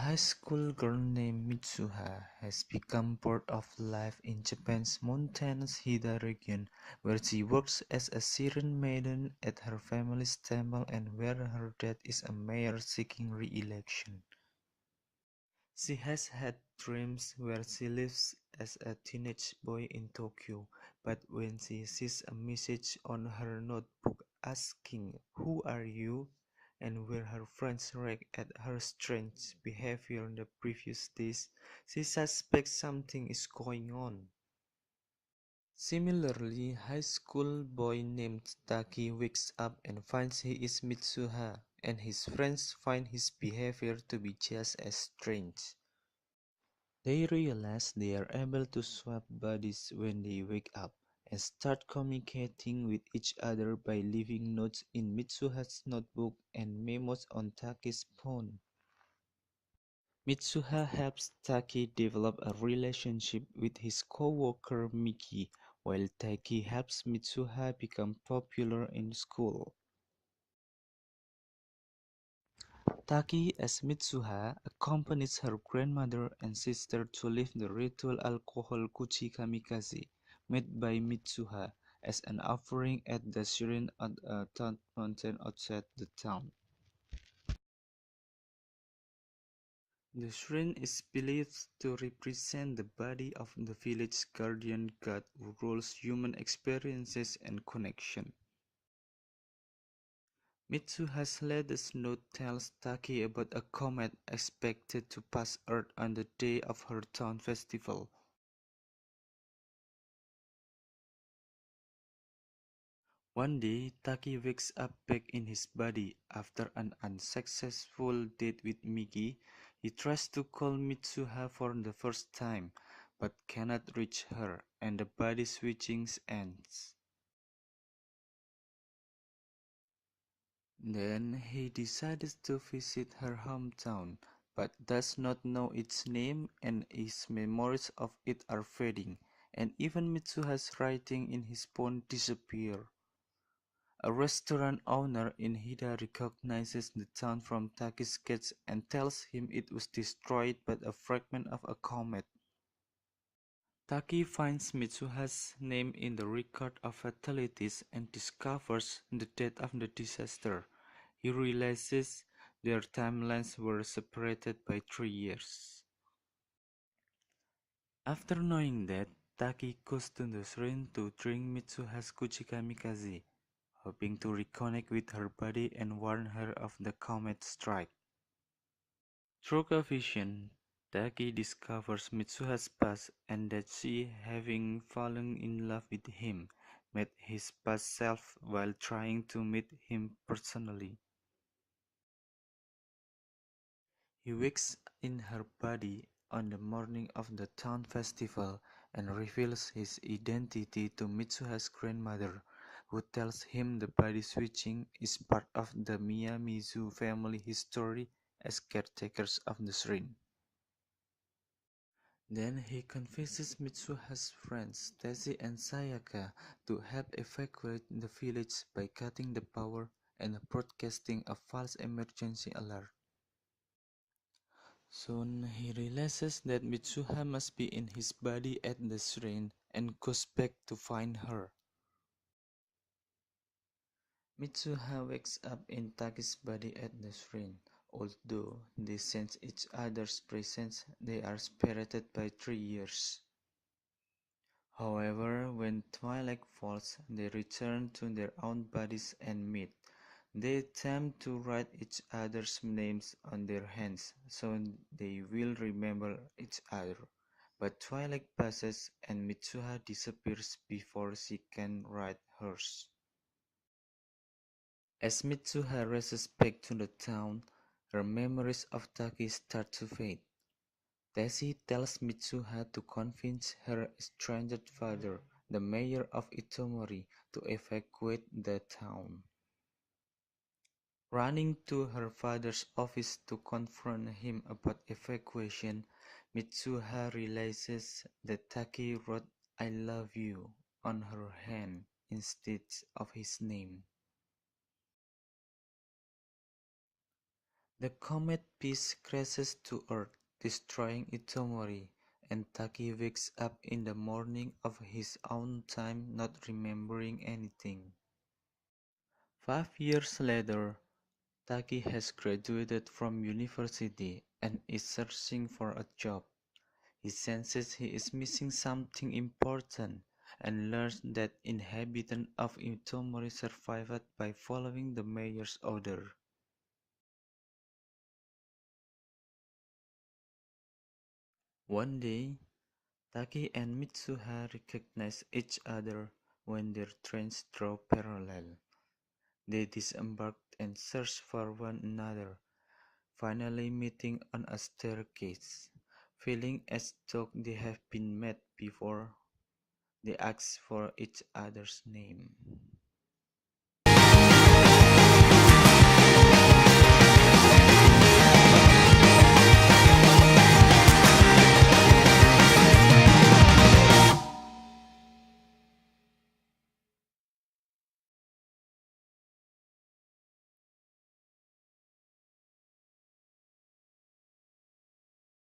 high school girl named Mitsuha has become part of life in Japan's mountainous Hida region, where she works as a Siren maiden at her family's temple and where her dad is a mayor seeking re-election. She has had dreams where she lives as a teenage boy in Tokyo, but when she sees a message on her notebook asking "Who are you?" and where her friends react at her strange behavior the previous days, she suspects something is going on. Similarly, high school boy named Taki wakes up and finds he is Mitsuha, and his friends find his behavior to be just as strange. They realize they are able to swap bodies when they wake up, and start communicating with each other by leaving notes in Mitsuha's notebook and memos on Taki's phone. Mitsuha helps Taki develop a relationship with his co-worker Miki, while Taki helps Mitsuha become popular in school. Taki as Mitsuha accompanies her grandmother and sister to leave the ritual alcohol kuchi kamikaze made by Mitsuha as an offering at the shrine at a third mountain outside the town. The shrine is believed to represent the body of the village guardian god who rules human experiences and connection. Mitsuha's latest note tells Taki about a comet expected to pass Earth on the day of her town festival. One day, Taki wakes up back in his body after an unsuccessful date with Miki. He tries to call Mitsuha for the first time, but cannot reach her, and the body switching ends. Then he decides to visit her hometown, but does not know its name and his memories of it are fading, and even Mitsuha's writing in his phone disappear. A restaurant owner in Hida recognizes the town from Taki's sketch and tells him it was destroyed by a fragment of a comet. Taki finds Mitsuha's name in the record of fatalities and discovers the date of the disaster. He realizes their timelines were separated by 3 years. After knowing that, Taki goes to the shrine to drink Mitsuha's Kuchikamikaze, hoping to reconnect with her body and warn her of the comet strike. Through a vision, Taki discovers Mitsuha's past and that she, having fallen in love with him, met his past self while trying to meet him personally. He wakes in her body on the morning of the town festival and reveals his identity to Mitsuha's grandmother, who tells him the body switching is part of the Miyamizu family history as caretakers of the shrine. Then he convinces Mitsuha's friends Tesi and Sayaka to help evacuate the village by cutting the power and broadcasting a false emergency alert. Soon he realizes that Mitsuha must be in his body at the shrine and goes back to find her. Mitsuha wakes up in Taki's body at the shrine. Although they sense each other's presence, they are separated by 3 years. However, when twilight falls, they return to their own bodies and meet. They attempt to write each other's names on their hands so they will remember each other. But twilight passes and Mitsuha disappears before she can write hers. As Mitsuha races back to the town, her memories of Taki start to fade. Tessie tells Mitsuha to convince her estranged father, the mayor of Itomori, to evacuate the town. Running to her father's office to confront him about evacuation, Mitsuha realizes that Taki wrote "I love you" on her hand instead of his name. The comet piece crashes to Earth, destroying Itomori, and Taki wakes up in the morning of his own time not remembering anything. 5 years later, Taki has graduated from university and is searching for a job. He senses he is missing something important and learns that inhabitants of Itomori survived by following the mayor's order. One day, Taki and Mitsuha recognize each other when their trains draw parallel. They disembark and search for one another, finally meeting on a staircase. Feeling as though they have been met before, they ask for each other's name.